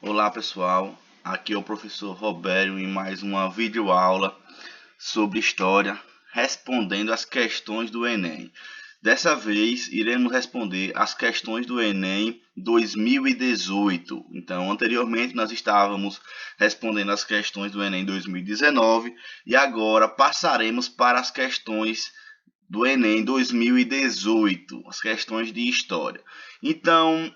Olá pessoal, aqui é o professor Robério em mais uma videoaula sobre História, respondendo as questões do Enem. Dessa vez iremos responder as questões do Enem 2018. Então, anteriormente nós estávamos respondendo as questões do Enem 2019 e agora passaremos para as questões do Enem 2018, as questões de História. Então,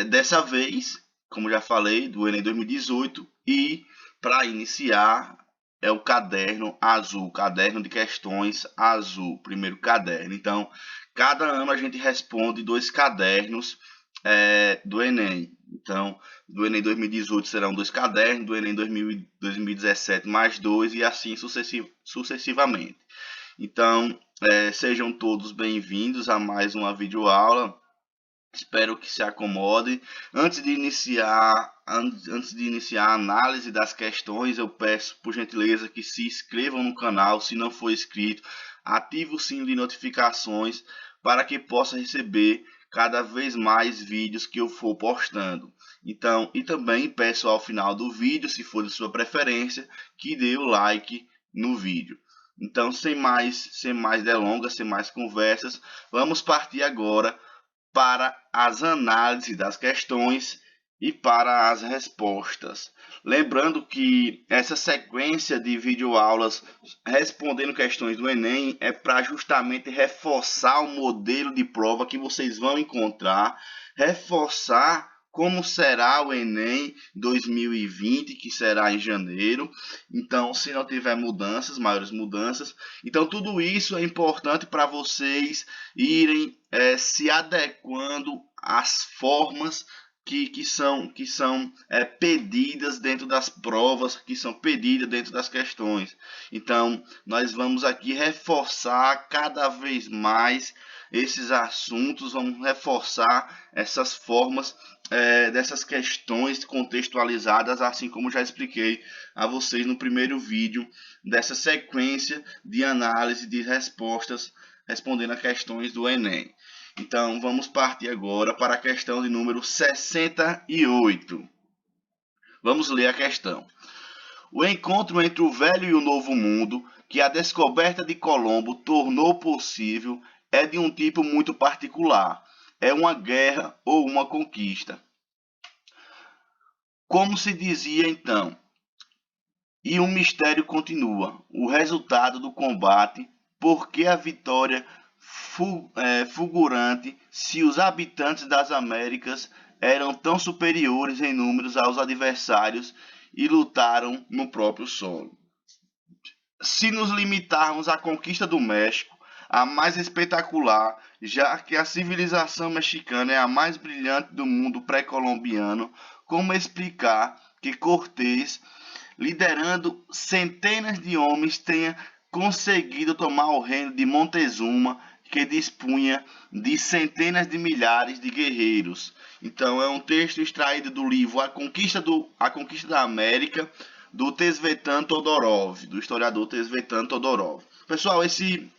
dessa vez, como já falei, do Enem 2018, e para iniciar é o caderno azul, caderno de questões azul, primeiro caderno. Então, cada ano a gente responde 2 cadernos do Enem. Então, do Enem 2018 serão 2 cadernos, do Enem 2017 mais 2 e assim sucessivamente. Então, sejam todos bem-vindos a mais uma videoaula. Espero que se acomodem. Antes de iniciar a análise das questões, eu peço, por gentileza, que se inscrevam no canal. Se não for inscrito, ative o sino de notificações para que possa receber cada vez mais vídeos que eu for postando. Então, e também peço ao final do vídeo, se for de sua preferência, que dê o like no vídeo. Então, sem mais delongas, sem mais conversas, vamos partir agora para as análises das questões e para as respostas. Lembrando que essa sequência de videoaulas respondendo questões do Enem é para justamente reforçar o modelo de prova que vocês vão encontrar, reforçar como será o Enem 2020, que será em janeiro. Então, se não tiver mudanças, maiores mudanças, então tudo isso é importante para vocês irem se adequando às formas que são pedidas dentro das provas, que são pedidas dentro das questões. Então, nós vamos aqui reforçar cada vez mais esses assuntos, vamos reforçar essas formas dessas questões contextualizadas, assim como já expliquei a vocês no primeiro vídeo dessa sequência de análise de respostas respondendo a questões do Enem. Então, vamos partir agora para a questão de número 68. Vamos ler a questão. O encontro entre o velho e o novo mundo, que a descoberta de Colombo tornou possível, é de um tipo muito particular. É uma guerra ou uma conquista. Como se dizia então, e o mistério continua, o resultado do combate, por que a vitória fulgurante, se os habitantes das Américas eram tão superiores em números aos adversários e lutaram no próprio solo. Se nos limitarmos à conquista do México, a mais espetacular, já que a civilização mexicana é a mais brilhante do mundo pré-colombiano, como explicar que Cortés, liderando centenas de homens, tenha conseguido tomar o reino de Montezuma, que dispunha de centenas de milhares de guerreiros? Então, é um texto extraído do livro A Conquista da América, do Tesvetan Todorov, do historiador Tesvetan Todorov. Pessoal, esse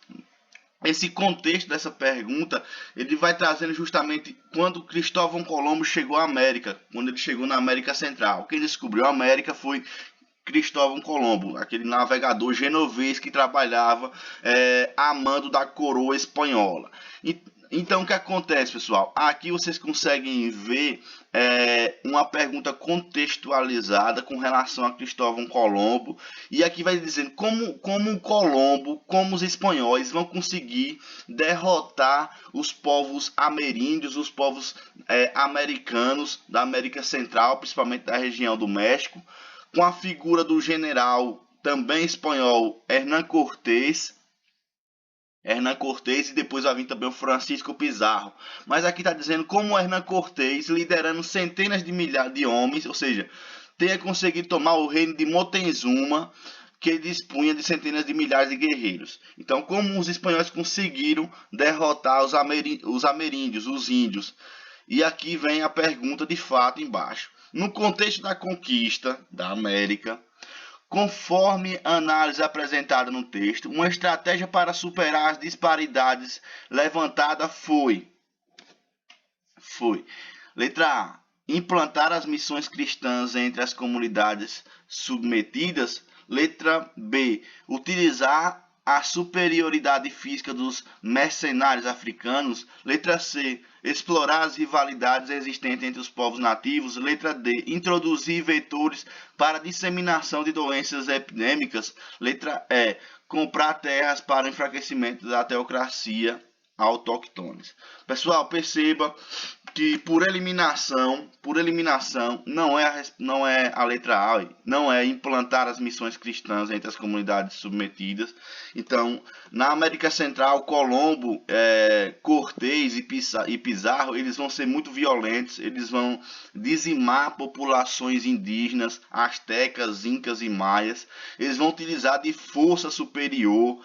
contexto dessa pergunta, ele vai trazendo justamente quando Cristóvão Colombo chegou à América, quando ele chegou na América Central. Quem descobriu a América foi Cristóvão Colombo, aquele navegador genovês que trabalhava a mando da coroa espanhola. Então, o que acontece, pessoal? Aqui vocês conseguem ver uma pergunta contextualizada com relação a Cristóvão Colombo. E aqui vai dizendo como Colombo, como os espanhóis vão conseguir derrotar os povos ameríndios, os povos americanos da América Central, principalmente da região do México, com a figura do general também espanhol Hernán Cortés, e depois vai vir também o Francisco Pizarro. Mas aqui está dizendo como Hernán Cortés, liderando centenas de milhares de homens, ou seja, tenha conseguido tomar o reino de Montezuma, que dispunha de centenas de milhares de guerreiros. Então, como os espanhóis conseguiram derrotar os ameríndios, os índios? E aqui vem a pergunta de fato embaixo. No contexto da conquista da América, conforme a análise apresentada no texto, uma estratégia para superar as disparidades levantada foi: letra A, implantar as missões cristãs entre as comunidades submetidas. Letra B, utilizar a superioridade física dos mercenários africanos. Letra C, explorar as rivalidades existentes entre os povos nativos. Letra D, introduzir vetores para disseminação de doenças epidêmicas. Letra E, comprar terras para o enfraquecimento da teocracia autóctones. Pessoal, perceba que por eliminação não é a letra A, não é implantar as missões cristãs entre as comunidades submetidas. Então, na América Central, Colombo, Cortés e Pizarro, eles vão ser muito violentos, eles vão dizimar populações indígenas, astecas, incas e maias. Eles vão utilizar de força superior,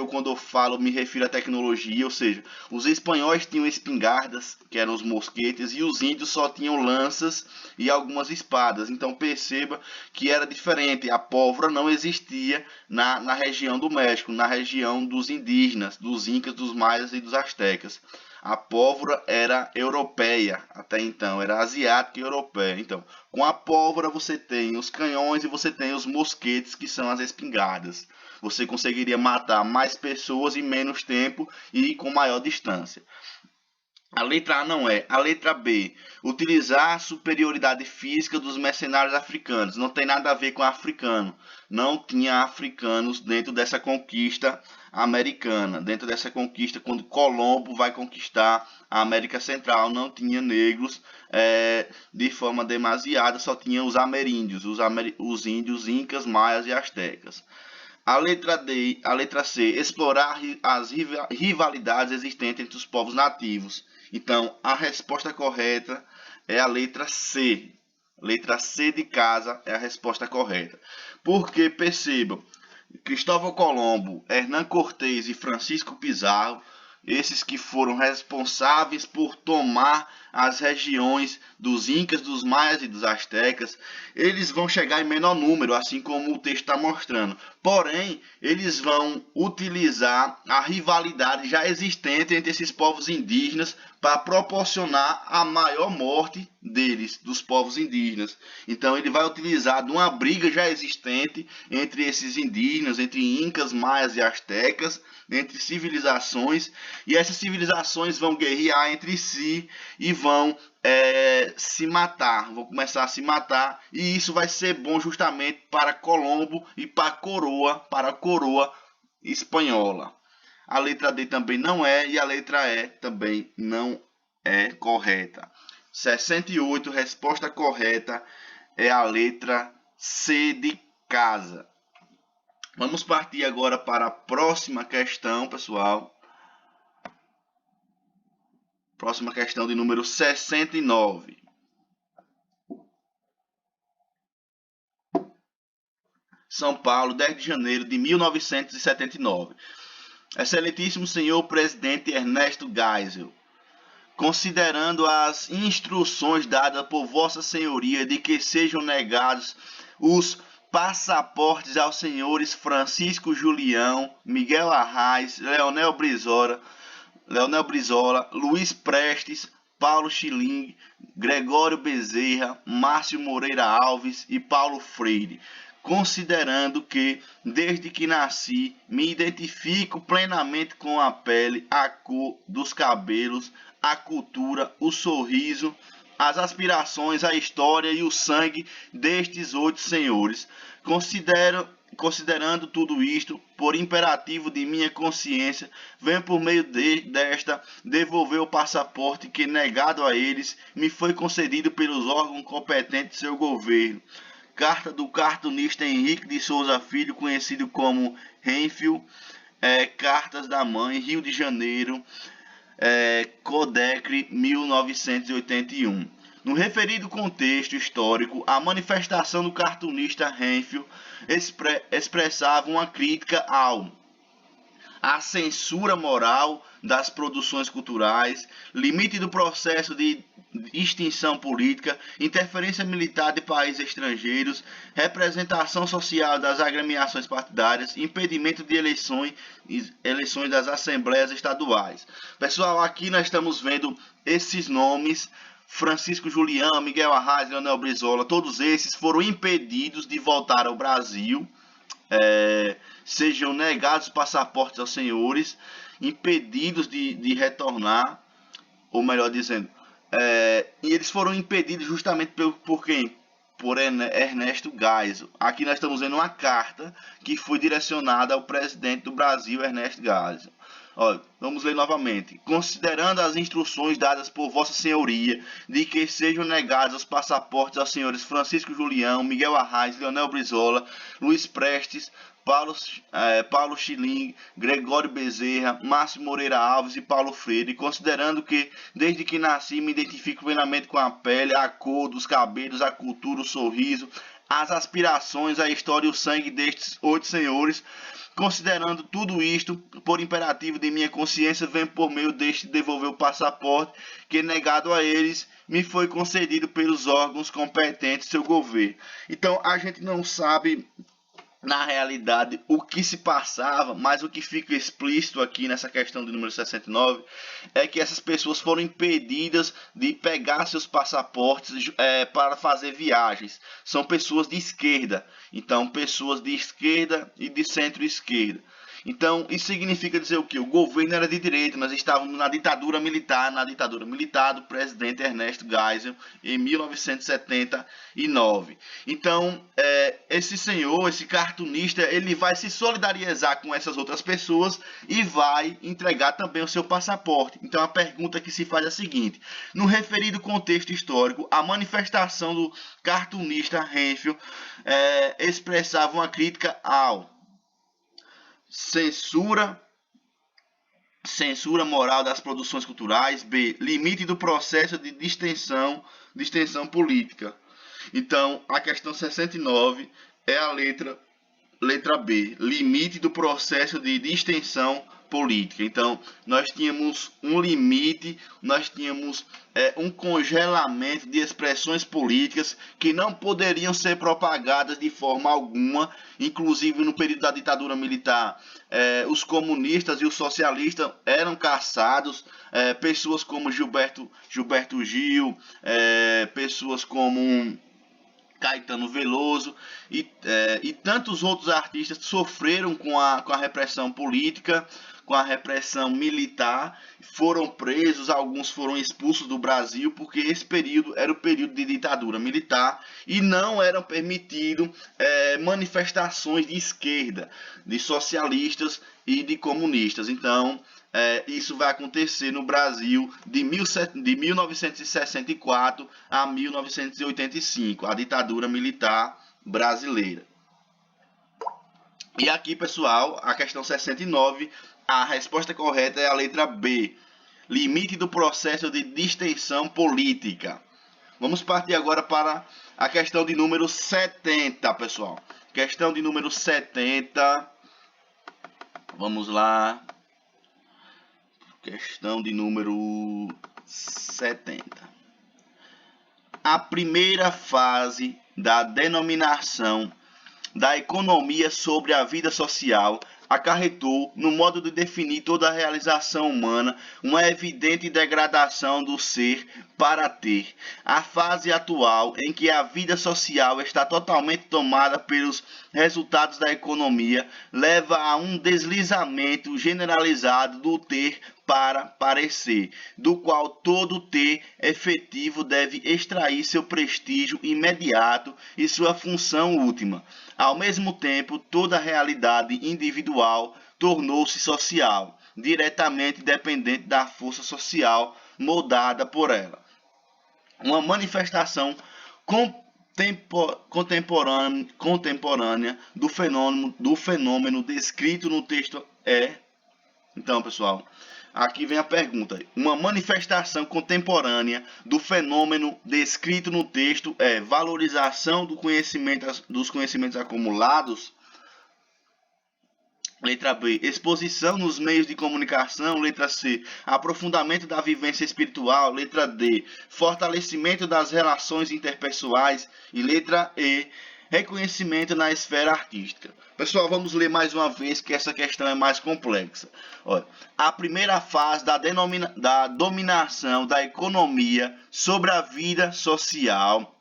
quando eu falo, me refiro à tecnologia, ou seja, os espanhóis tinham espingardas, que eram os mosquetes, e os índios só tinham lanças e algumas espadas. Então perceba que era diferente, a pólvora não existia na região do México, na região dos indígenas, dos incas, dos maias e dos astecas. A pólvora era europeia, até então, era asiática e europeia. Então, com a pólvora você tem os canhões e você tem os mosquetes, que são as espingardas. Você conseguiria matar mais pessoas em menos tempo e com maior distância. A letra A não é. A letra B, utilizar a superioridade física dos mercenários africanos. Não tem nada a ver com africano. Não tinha africanos dentro dessa conquista americana. Dentro dessa conquista, quando Colombo vai conquistar a América Central, não tinha negros de forma demasiada, só tinha os ameríndios, os índios, incas, maias e astecas. A letra C, explorar as rivalidades existentes entre os povos nativos. Então, a resposta correta é a letra C. Letra C de casa é a resposta correta. Porque, percebam, Cristóvão Colombo, Hernán Cortés e Francisco Pizarro, esses que foram responsáveis por tomar as regiões dos incas, dos maias e dos astecas, eles vão chegar em menor número, assim como o texto está mostrando. Porém, eles vão utilizar a rivalidade já existente entre esses povos indígenas para proporcionar a maior morte deles, dos povos indígenas. Então ele vai utilizar de uma briga já existente entre esses indígenas, entre incas, maias e astecas, entre civilizações, e essas civilizações vão guerrear entre si e vão se matar, vão começar a se matar, e isso vai ser bom justamente para Colombo e para a coroa espanhola. A letra D também não é, e a letra E também não é correta. 68, resposta correta é a letra C de casa. Vamos partir agora para a próxima questão, pessoal. Próxima questão de número 69. São Paulo, 10 de janeiro de 1979. Excelentíssimo senhor presidente Ernesto Geisel, considerando as instruções dadas por Vossa Senhoria de que sejam negados os passaportes aos senhores Francisco Julião, Miguel Arraes, Leonel Brizola, Luiz Prestes, Paulo Schilling, Gregório Bezerra, Márcio Moreira Alves e Paulo Freire, considerando que, desde que nasci, me identifico plenamente com a pele, a cor dos cabelos, a cultura, o sorriso, as aspirações, a história e o sangue destes 8 senhores. Considerando tudo isto, por imperativo de minha consciência, venho por meio desta devolver o passaporte que, negado a eles, me foi concedido pelos órgãos competentes de seu governo. Carta do cartunista Henrique de Souza Filho, conhecido como Renfield, Cartas da Mãe, Rio de Janeiro, Codecre 1981. No referido contexto histórico, a manifestação do cartunista Renfield expressava uma crítica ao a censura moral das produções culturais, limite do processo de extinção política, interferência militar de países estrangeiros, representação social das agremiações partidárias, impedimento de eleições das assembleias estaduais. Pessoal, aqui nós estamos vendo esses nomes: Francisco Julião, Miguel Arraes, Leonel Brizola. Todos esses foram impedidos de voltar ao Brasil, sejam negados passaportes aos senhores, impedidos de retornar, ou melhor dizendo, e eles foram impedidos justamente por quem? Por Ernesto Geisel. Aqui nós estamos vendo uma carta que foi direcionada ao presidente do Brasil, Ernesto Geisel. Olha, vamos ler novamente. Considerando as instruções dadas por Vossa Senhoria de que sejam negados os passaportes aos senhores Francisco Julião, Miguel Arraes, Leonel Brizola, Luiz Prestes, Paulo Chiling, Gregório Bezerra, Márcio Moreira Alves e Paulo Freire, considerando que, desde que nasci, me identifico plenamente com a pele, a cor dos cabelos, a cultura, o sorriso, as aspirações, a história e o sangue destes 8 senhores, considerando tudo isto, por imperativo de minha consciência, venho por meio deste devolver o passaporte que, negado a eles, me foi concedido pelos órgãos competentes do seu governo. Então, a gente não sabe, na realidade, o que se passava, mas o que fica explícito aqui nessa questão do número 69 é que essas pessoas foram impedidas de pegar seus passaportes para fazer viagens. São pessoas de esquerda, então pessoas de esquerda e de centro-esquerda. Então, isso significa dizer o quê? O governo era de direita, nós estávamos na ditadura militar do presidente Ernesto Geisel, em 1979. Então, esse senhor, esse cartunista, ele vai se solidarizar com essas outras pessoas e vai entregar também o seu passaporte. Então, a pergunta que se faz é a seguinte: no referido contexto histórico, a manifestação do cartunista Renfio expressava uma crítica ao censura moral das produções culturais. B, limite do processo de distensão política. Então, a questão 69 é a letra B, limite do processo de distensão política. Então, nós tínhamos um limite, nós tínhamos um congelamento de expressões políticas que não poderiam ser propagadas de forma alguma, inclusive no período da ditadura militar. Os comunistas e os socialistas eram caçados, pessoas como Gilberto Gil, pessoas como Caetano Veloso e tantos outros artistas sofreram com a repressão política, com a repressão militar, foram presos, alguns foram expulsos do Brasil, porque esse período era o período de ditadura militar e não eram permitidos manifestações de esquerda, de socialistas e de comunistas. Então, isso vai acontecer no Brasil de 1964 a 1985, a ditadura militar brasileira. E aqui, pessoal, a questão 69, a resposta correta é a letra B, limite do processo de distensão política. Vamos partir agora para a questão de número 70, pessoal. Questão de número 70, vamos lá. Questão de número 70. A primeira fase da denominação da economia sobre a vida social acarretou, no modo de definir toda a realização humana, uma evidente degradação do ser para ter. A fase atual, em que a vida social está totalmente tomada pelos resultados da economia, leva a um deslizamento generalizado do ter para parecer, do qual todo ter efetivo deve extrair seu prestígio imediato e sua função última. Ao mesmo tempo, toda a realidade individual tornou-se social, diretamente dependente da força social moldada por ela. Uma manifestação contemporânea do fenômeno descrito no texto é... Então, pessoal, aqui vem a pergunta. Uma manifestação contemporânea do fenômeno descrito no texto é valorização dos conhecimentos acumulados. Letra B, exposição nos meios de comunicação. Letra C, aprofundamento da vivência espiritual. Letra D, fortalecimento das relações interpessoais. E letra E, reconhecimento na esfera artística. Pessoal, vamos ler mais uma vez que essa questão é mais complexa. Olha, a primeira fase da dominação da economia sobre a vida social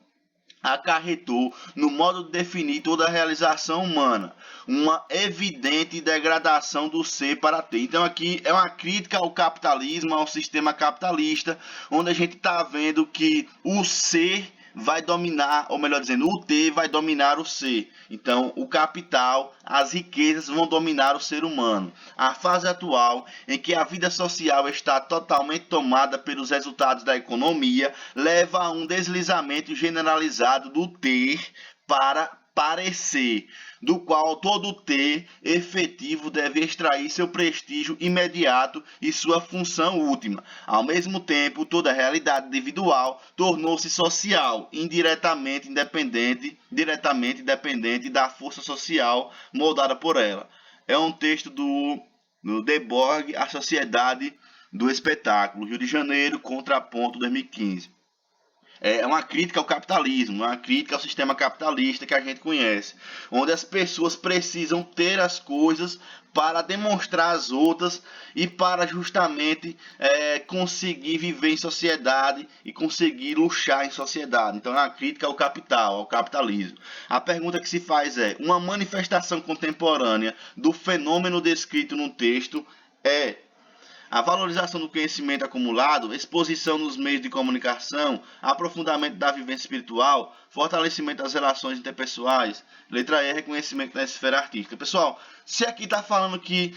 acarretou no modo de definir toda a realização humana, uma evidente degradação do ser para ter. Então aqui é uma crítica ao capitalismo, ao sistema capitalista, onde a gente está vendo que o ser vai dominar, ou melhor dizendo, o ter vai dominar o ser. Então, o capital, as riquezas vão dominar o ser humano. A fase atual, em que a vida social está totalmente tomada pelos resultados da economia, leva a um deslizamento generalizado do ter para parecer, do qual todo ter efetivo deve extrair seu prestígio imediato e sua função última. Ao mesmo tempo, toda a realidade individual tornou-se social, diretamente dependente da força social moldada por ela. É um texto do Debord, A Sociedade do Espetáculo, Rio de Janeiro, Contraponto, 2015. É uma crítica ao capitalismo, uma crítica ao sistema capitalista que a gente conhece, onde as pessoas precisam ter as coisas para demonstrar às outras e para justamente conseguir viver em sociedade e conseguir luxar em sociedade. Então é uma crítica ao capital, ao capitalismo. A pergunta que se faz é: uma manifestação contemporânea do fenômeno descrito no texto é a valorização do conhecimento acumulado, exposição nos meios de comunicação, aprofundamento da vivência espiritual, fortalecimento das relações interpessoais. Letra E, reconhecimento da esfera artística. Pessoal, se aqui está falando que,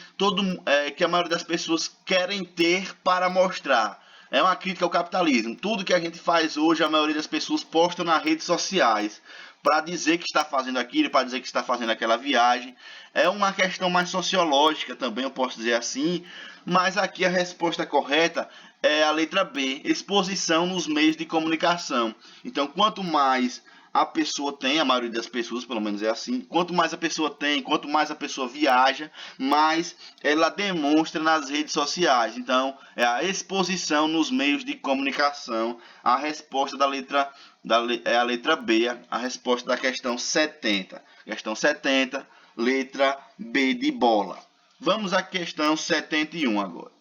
que a maioria das pessoas querem ter para mostrar, é uma crítica ao capitalismo. Tudo que a gente faz hoje, a maioria das pessoas posta nas redes sociais para dizer que está fazendo aquilo, para dizer que está fazendo aquela viagem. É uma questão mais sociológica também, eu posso dizer assim, mas aqui a resposta correta é a letra B, exposição nos meios de comunicação. Então, quanto mais a pessoa tem, a maioria das pessoas, pelo menos é assim, quanto mais a pessoa tem, quanto mais a pessoa viaja, mais ela demonstra nas redes sociais. Então, é a exposição nos meios de comunicação. A resposta é a letra B, a resposta da questão 70. Questão 70, letra B de bola. Vamos à questão 71 agora.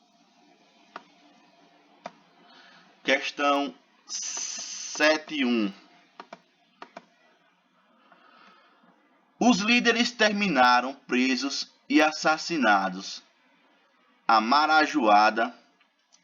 Questão 71. Os líderes terminaram presos e assassinados. A Marajoara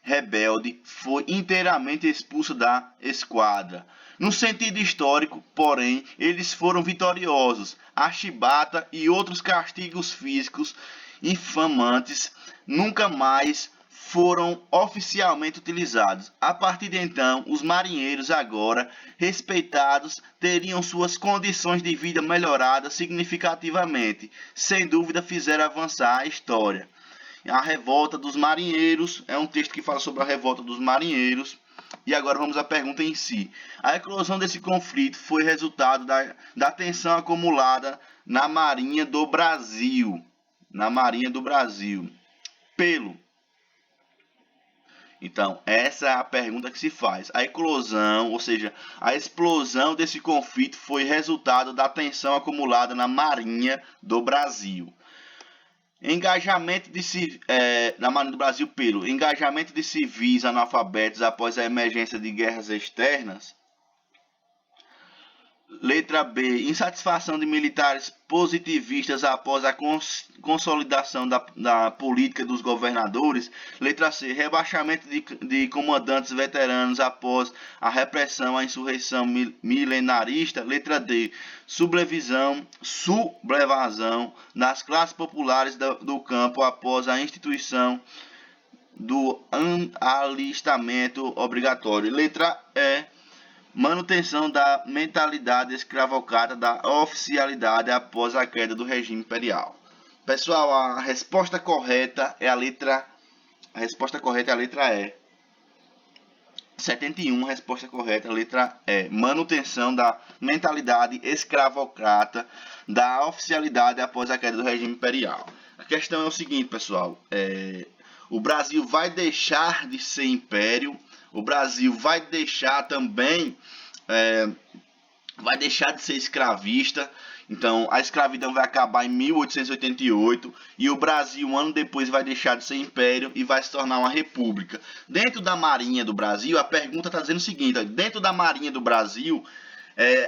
rebelde foi inteiramente expulsa da esquadra. No sentido histórico, porém, eles foram vitoriosos. A chibata e outros castigos físicos infamantes nunca mais foram oficialmente utilizados. A partir de então, os marinheiros, agora respeitados, teriam suas condições de vida melhoradas significativamente. Sem dúvida, fizeram avançar a história. A revolta dos marinheiros é um texto que fala sobre a revolta dos marinheiros. E agora vamos à pergunta em si. A eclosão desse conflito foi resultado da tensão acumulada na Marinha do Brasil. Então, essa é a pergunta que se faz. A eclosão, ou seja, a explosão desse conflito foi resultado da tensão acumulada na Marinha do Brasil. Engajamento na Marinha do Brasil pelo engajamento de civis analfabetos após a emergência de guerras externas. Letra B, insatisfação de militares positivistas após a consolidação da política dos governadores. Letra C, rebaixamento de comandantes veteranos após a repressão à insurreição milenarista. Letra D, sublevação das classes populares do campo após a instituição do alistamento obrigatório. Letra E, manutenção da mentalidade escravocrata da oficialidade após a queda do regime imperial. Pessoal, a resposta correta é a letra E. 71, resposta correta, letra E. Manutenção da mentalidade escravocrata da oficialidade após a queda do regime imperial. A questão é o seguinte, pessoal. O Brasil vai deixar de ser império, o Brasil vai deixar também, vai deixar de ser escravista. Então, a escravidão vai acabar em 1888 e o Brasil, um ano depois, vai deixar de ser império e vai se tornar uma república. Dentro da Marinha do Brasil, a pergunta está dizendo o seguinte: dentro da Marinha do Brasil,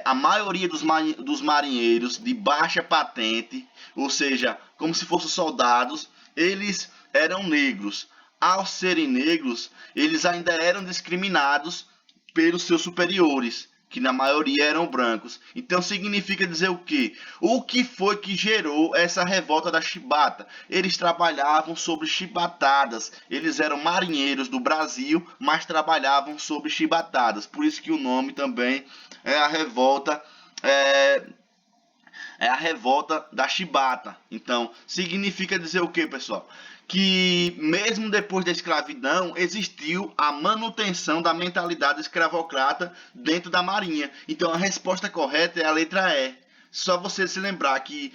a maioria dos marinheiros de baixa patente, ou seja, como se fossem soldados, eles eram negros. Ao serem negros, eles ainda eram discriminados pelos seus superiores, que na maioria eram brancos. Então significa dizer o quê? O que foi que gerou essa revolta da chibata? Eles trabalhavam sobre chibatadas. Eles eram marinheiros do Brasil, mas trabalhavam sobre chibatadas. Por isso que o nome também é a revolta. É a revolta da chibata. Então, significa dizer o que, pessoal? Que mesmo depois da escravidão, existiu a manutenção da mentalidade escravocrata dentro da Marinha. Então, a resposta correta é a letra E. Só você se lembrar que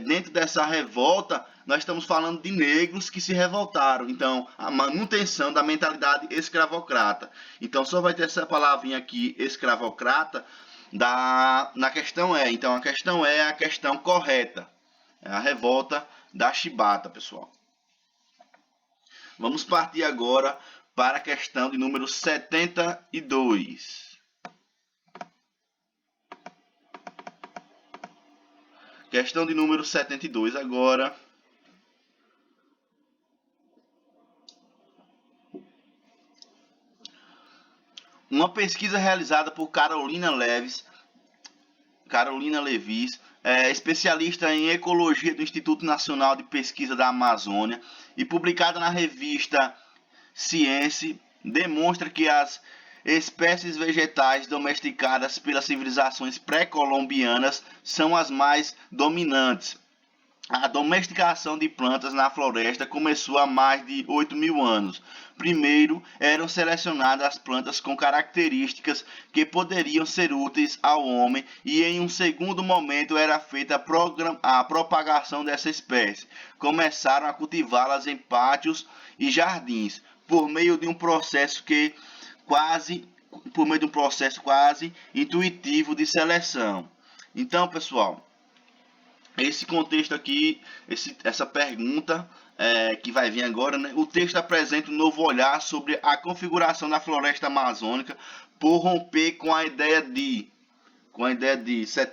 dentro dessa revolta, nós estamos falando de negros que se revoltaram. Então, a manutenção da mentalidade escravocrata. Então, só vai ter essa palavrinha aqui, escravocrata, na questão E. Então, a questão E é a questão correta. É a revolta da chibata, pessoal. Vamos partir agora para a questão de número 72. Questão de número 72 agora. Uma pesquisa realizada por Carolina Levis, especialista em ecologia do Instituto Nacional de Pesquisa da Amazônia e publicada na revista Science, demonstra que as espécies vegetais domesticadas pelas civilizações pré-colombianas são as mais dominantes. A domesticação de plantas na floresta começou há mais de 8.000 anos. Primeiro, eram selecionadas as plantas com características que poderiam ser úteis ao homem e em um segundo momento era feita a propagação dessa espécie. Começaram a cultivá-las em pátios e jardins por meio de um processo quase intuitivo de seleção. Então, pessoal, esse contexto aqui, essa pergunta que vai vir agora, né? O texto apresenta um novo olhar sobre a configuração da floresta amazônica por romper com a ideia de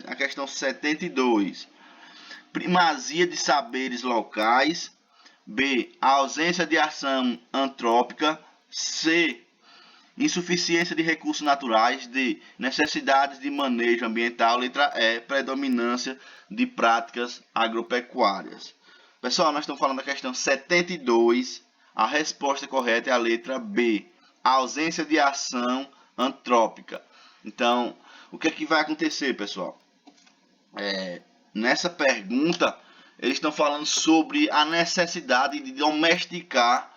a questão 72, primazia de saberes locais, B, a ausência de ação antrópica, C, insuficiência de recursos naturais, D, necessidades de manejo ambiental, letra E, predominância de práticas agropecuárias. Pessoal, nós estamos falando da questão 72, a resposta correta é a letra B, a ausência de ação antrópica. Então, o que é que vai acontecer, pessoal? Nessa pergunta, eles estão falando sobre a necessidade de domesticar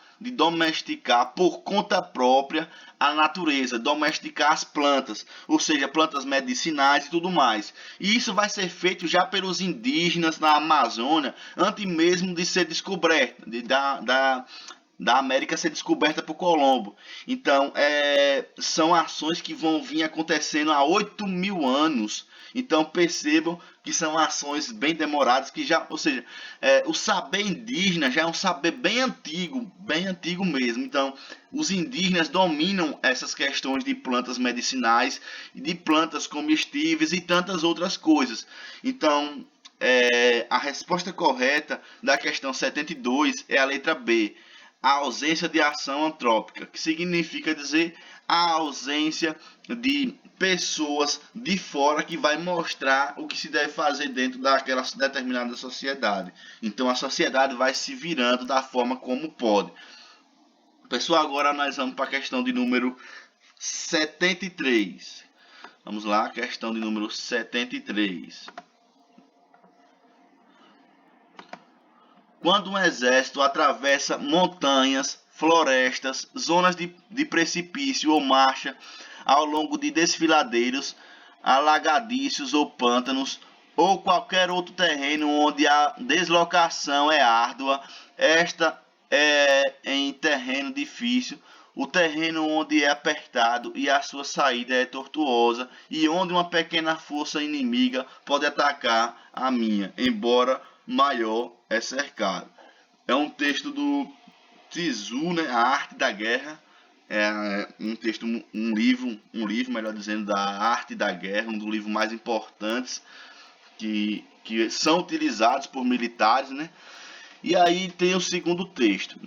por conta própria a natureza, domesticar as plantas, ou seja, plantas medicinais e tudo mais. E isso vai ser feito já pelos indígenas na Amazônia, antes mesmo de ser descoberta, da América ser descoberta por Colombo. Então, são ações que vão vir acontecendo há 8.000 anos. Então, percebam que são ações bem demoradas, ou seja, o saber indígena já é um saber bem antigo mesmo. Então, os indígenas dominam essas questões de plantas medicinais, de plantas comestíveis e tantas outras coisas. Então, a resposta correta da questão 72 é a letra B, a ausência de ação antrópica, que significa dizer a ausência de pessoas de fora que vai mostrar o que se deve fazer dentro daquela determinada sociedade. Então a sociedade vai se virando da forma como pode. Pessoal, agora nós vamos para a questão de número 73. Vamos lá, questão de número 73. Quando um exército atravessa montanhas, florestas, zonas de precipício ou marcha ao longo de desfiladeiros, alagadiços ou pântanos, ou qualquer outro terreno onde a deslocação é árdua. Esta é em terreno difícil, o terreno onde é apertado e a sua saída é tortuosa, e onde uma pequena força inimiga pode atacar a minha, embora maior é cercado. É um texto do Tzu, né? A Arte da Guerra. É um texto, um livro, melhor dizendo, da Arte da Guerra, um dos livros mais importantes que são utilizados por militares, né? E aí tem o segundo texto.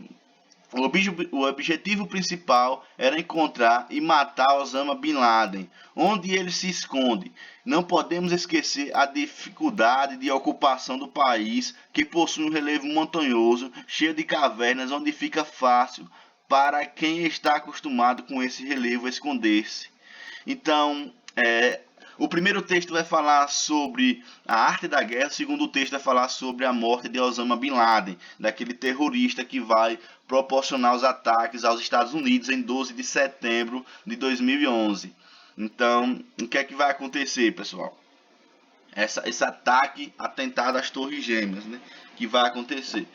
O objetivo principal era encontrar e matar Osama Bin Laden, onde ele se esconde. Não podemos esquecer a dificuldade de ocupação do país, que possui um relevo montanhoso, cheio de cavernas, onde fica fácil para quem está acostumado com esse relevo esconder-se. Então, o primeiro texto vai falar sobre a arte da guerra, o segundo texto vai falar sobre a morte de Osama Bin Laden, daquele terrorista que vai proporcionar os ataques aos Estados Unidos em 12 de setembro de 2011. Então, o que é que vai acontecer, pessoal? Esse ataque, atentado às Torres Gêmeas, né, que vai acontecer.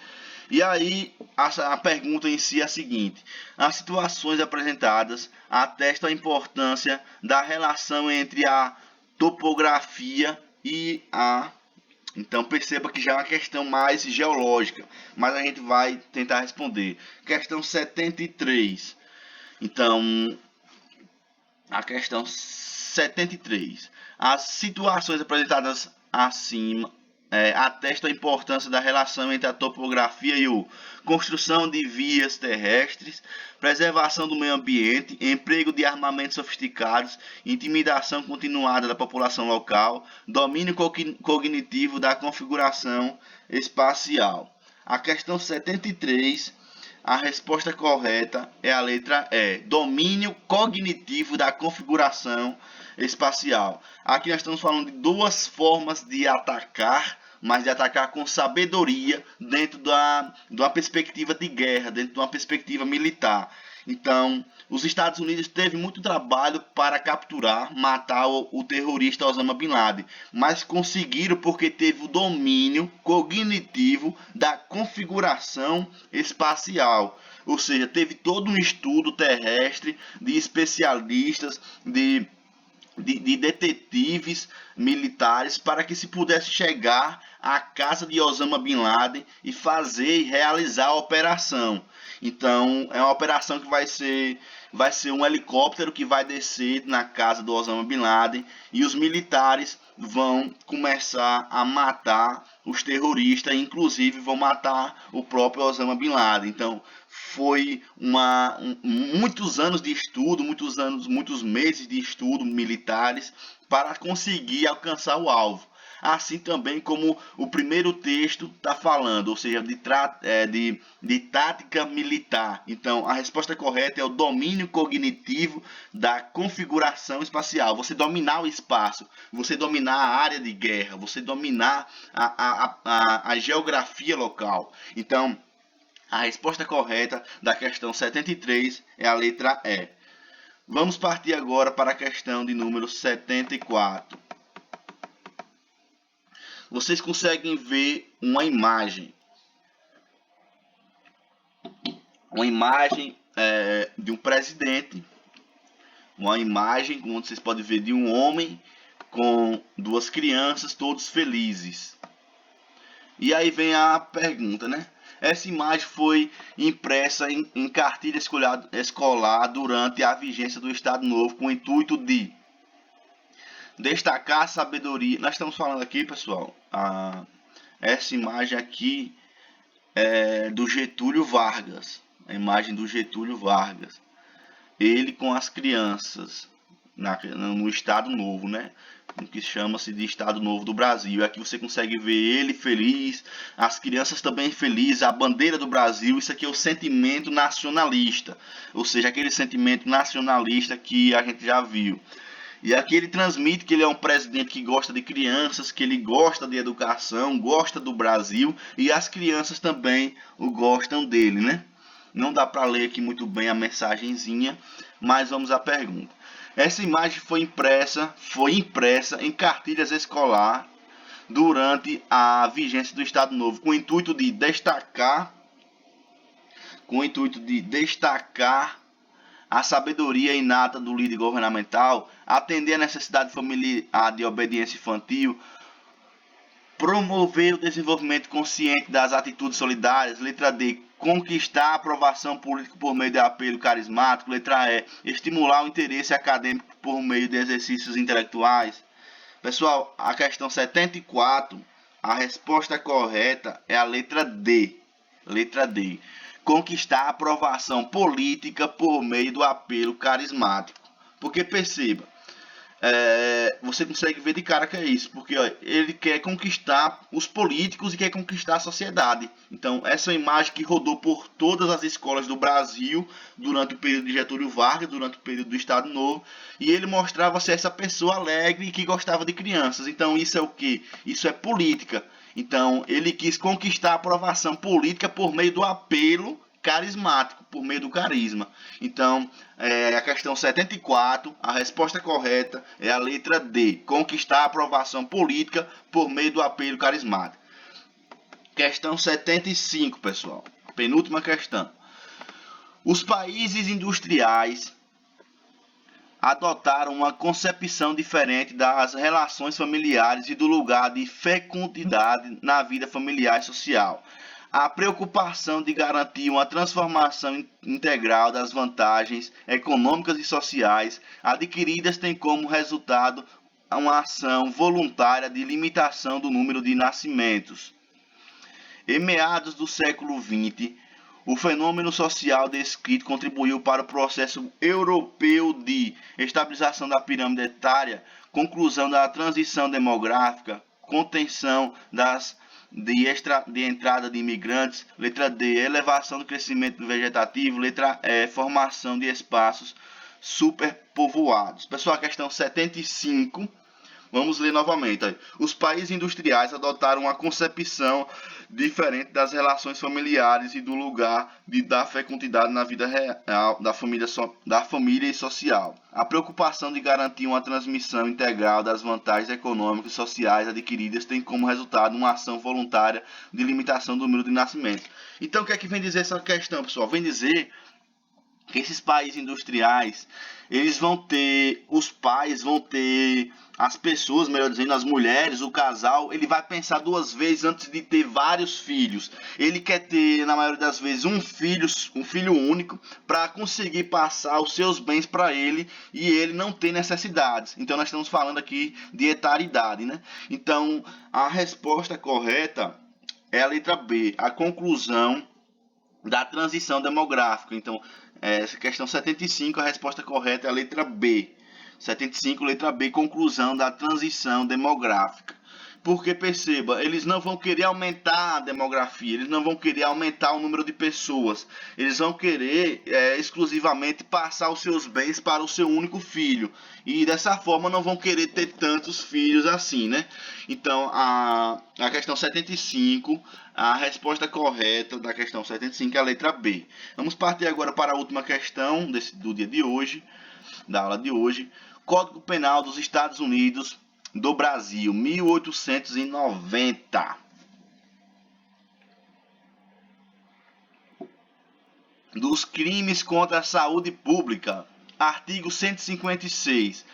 E aí, a pergunta em si é a seguinte: as situações apresentadas atestam a importância da relação entre a topografia e a... Então perceba que já é uma questão mais geológica, mas a gente vai tentar responder. Questão 73. Então, a questão 73. As situações apresentadas acima atestam a importância da relação entre a topografia e o construção de vias terrestres, preservação do meio ambiente, emprego de armamentos sofisticados, intimidação continuada da população local, domínio cognitivo da configuração espacial. A questão 73, a resposta correta é a letra E, domínio cognitivo da configuração espacial. Aqui nós estamos falando de duas formas de atacar, mas de atacar com sabedoria dentro de uma perspectiva de guerra, dentro de uma perspectiva militar. Então, os Estados Unidos teve muito trabalho para capturar, matar o terrorista Osama Bin Laden, mas conseguiram porque teve o domínio cognitivo da configuração espacial. Ou seja, teve todo um estudo terrestre de especialistas, de detetives militares para que se pudesse chegar à casa de Osama Bin Laden e fazer e realizar a operação. Então, é uma operação que vai ser um helicóptero que vai descer na casa do Osama Bin Laden e os militares vão começar a matar os terroristas, inclusive vão matar o próprio Osama Bin Laden. Então, foi muitos anos de estudo, muitos meses de estudo militares para conseguir alcançar o alvo. Assim também como o primeiro texto está falando, ou seja, de tática militar. Então, a resposta correta é o domínio cognitivo da configuração espacial. Você dominar o espaço, você dominar a área de guerra, você dominar a geografia local. Então, a resposta correta da questão 73 é a letra E. Vamos partir agora para a questão de número 74. Vocês conseguem ver uma imagem. Uma imagem de um presidente. Uma imagem, como vocês podem ver, de um homem com duas crianças, todos felizes. E aí vem a pergunta, né? Essa imagem foi impressa em cartilha escolar durante a vigência do Estado Novo, com o intuito de destacar a sabedoria. Nós estamos falando aqui, pessoal, essa imagem aqui é do Getúlio Vargas, a imagem do Getúlio Vargas, ele com as crianças no Estado Novo, né? Que chama-se de Estado Novo do Brasil. Aqui você consegue ver ele feliz, as crianças também felizes, a bandeira do Brasil. Isso aqui é o sentimento nacionalista, ou seja, aquele sentimento nacionalista que a gente já viu. E aqui ele transmite que ele é um presidente que gosta de crianças, que ele gosta de educação, gosta do Brasil, e as crianças também gostam dele, né? Não dá para ler aqui muito bem a mensagenzinha, mas vamos à pergunta. Essa imagem foi impressa em cartilhas escolar durante a vigência do Estado Novo, com o intuito de destacar a sabedoria inata do líder governamental, atender a necessidade familiar de obediência infantil, promover o desenvolvimento consciente das atitudes solidárias. Letra D, conquistar a aprovação política por meio de apelo carismático. Letra E, estimular o interesse acadêmico por meio de exercícios intelectuais. Pessoal, a questão 74, a resposta correta é a letra D. Letra D. Conquistar a aprovação política por meio do apelo carismático. Porque perceba, você consegue ver de cara que é isso, porque ó, ele quer conquistar os políticos e quer conquistar a sociedade. Então, essa imagem que rodou por todas as escolas do Brasil durante o período de Getúlio Vargas, durante o período do Estado Novo, e ele mostrava ser essa pessoa alegre e que gostava de crianças. Então, isso é o que? Isso é política. Então, ele quis conquistar a aprovação política por meio do apelo carismático, por meio do carisma. Então, a questão 74, a resposta correta é a letra D, conquistar a aprovação política por meio do apelo carismático. Questão 75, pessoal, penúltima questão. Os países industriais adotaram uma concepção diferente das relações familiares e do lugar de fecundidade na vida familiar e social. A preocupação de garantir uma transformação integral das vantagens econômicas e sociais adquiridas tem como resultado uma ação voluntária de limitação do número de nascimentos. Em meados do século XX, o fenômeno social descrito contribuiu para o processo europeu de estabilização da pirâmide etária, conclusão da transição demográfica, contenção de entrada de imigrantes. Letra D, elevação do crescimento vegetativo. Letra E, formação de espaços superpovoados. Pessoal, a questão 75, vamos ler novamente. Os países industriais adotaram uma concepção diferente das relações familiares e do lugar da fecundidade na vida real da família e social. A preocupação de garantir uma transmissão integral das vantagens econômicas e sociais adquiridas tem como resultado uma ação voluntária de limitação do número de nascimentos. Então, o que é que vem dizer essa questão, pessoal? Vem dizer que esses países industriais, os pais vão ter, as pessoas, melhor dizendo, as mulheres, o casal, ele vai pensar duas vezes antes de ter vários filhos. Ele quer ter, na maioria das vezes, um filho único, para conseguir passar os seus bens para ele e ele não ter necessidades. Então, nós estamos falando aqui de etaridade, né? Então, a resposta correta é a letra B, a conclusão da transição demográfica. Então, essa questão 75, a resposta correta é a letra B. 75, letra B, conclusão da transição demográfica. Porque, perceba, eles não vão querer aumentar a demografia, eles não vão querer aumentar o número de pessoas, eles vão querer exclusivamente passar os seus bens para o seu único filho. E dessa forma não vão querer ter tantos filhos assim, né? Então, a questão 75, a resposta correta da questão 75 é a letra B. Vamos partir agora para a última questão do dia de hoje, da aula de hoje. Código Penal dos Estados Unidos do Brasil, 1890. Dos crimes contra a saúde pública, artigo 156.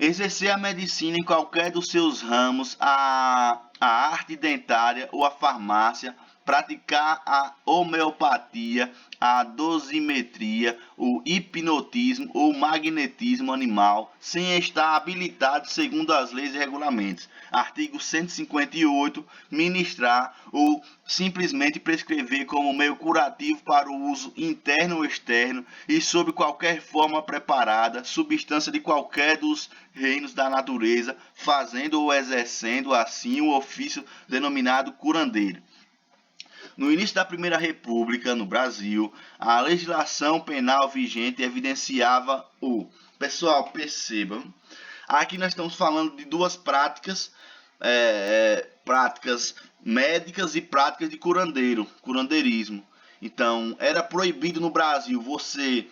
Exercer a medicina em qualquer dos seus ramos, a arte dentária ou a farmácia, praticar a homeopatia, a dosimetria, o hipnotismo ou magnetismo animal, sem estar habilitado segundo as leis e regulamentos. Artigo 158. Ministrar ou simplesmente prescrever como meio curativo para o uso interno ou externo e sob qualquer forma preparada, substância de qualquer dos reinos da natureza, fazendo ou exercendo assim o ofício denominado curandeiro. No início da Primeira República, no Brasil, a legislação penal vigente evidenciava o... Pessoal, percebam, aqui nós estamos falando de duas práticas, práticas médicas e práticas de curandeirismo. Então, era proibido no Brasil você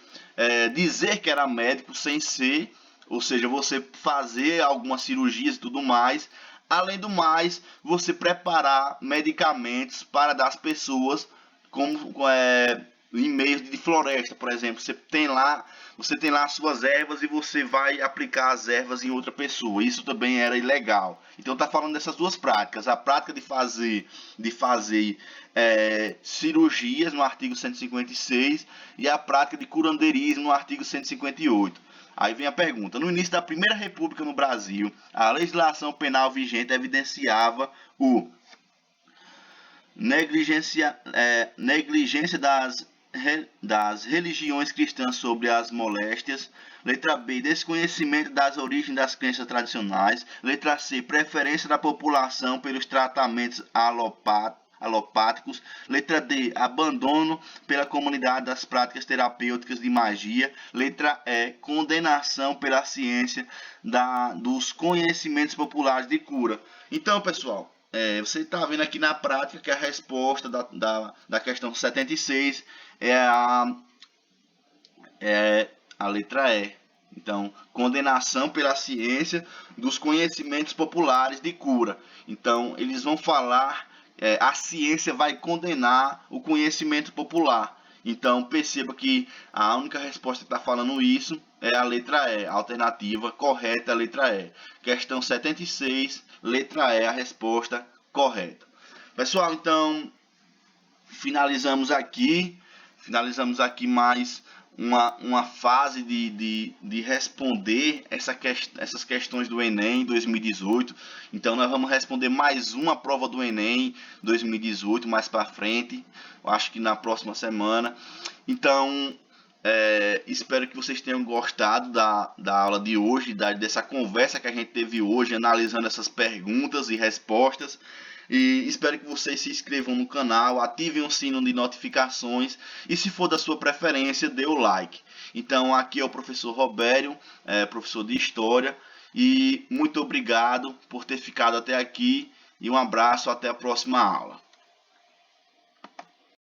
dizer que era médico sem ser, ou seja, você fazer algumas cirurgias e tudo mais. Além do mais, você preparar medicamentos para dar às pessoas, como em meio de floresta, por exemplo. Você tem lá as suas ervas e você vai aplicar as ervas em outra pessoa. Isso também era ilegal. Então tá falando dessas duas práticas. A prática de fazer cirurgias no artigo 156 e a prática de curandeirismo no artigo 158. Aí vem a pergunta: no início da Primeira República no Brasil, a legislação penal vigente evidenciava o negligência das religiões cristãs sobre as moléstias. Letra B, desconhecimento das origens das crenças tradicionais. Letra C, preferência da população pelos tratamentos alopáticos. Letra D, abandono pela comunidade das práticas terapêuticas de magia. Letra E, condenação pela ciência dos conhecimentos populares de cura. Então, pessoal, você está vendo aqui na prática que a resposta da questão 76 é a letra E. Então, condenação pela ciência dos conhecimentos populares de cura. Então, eles vão falar, a ciência vai condenar o conhecimento popular. Então, perceba que a única resposta que está falando isso é a letra E. A alternativa correta é a letra E. Questão 76, letra E, a resposta correta. Pessoal, então, finalizamos aqui mais uma fase de responder essas questões do Enem 2018. Então nós vamos responder mais uma prova do Enem 2018 mais para frente, eu acho que na próxima semana. Então espero que vocês tenham gostado da aula de hoje, dessa conversa que a gente teve hoje, analisando essas perguntas e respostas. E espero que vocês se inscrevam no canal, ativem o sino de notificações e, se for da sua preferência, dê o like. Então, aqui é o professor Robério, professor de História, e muito obrigado por ter ficado até aqui e um abraço, até a próxima aula.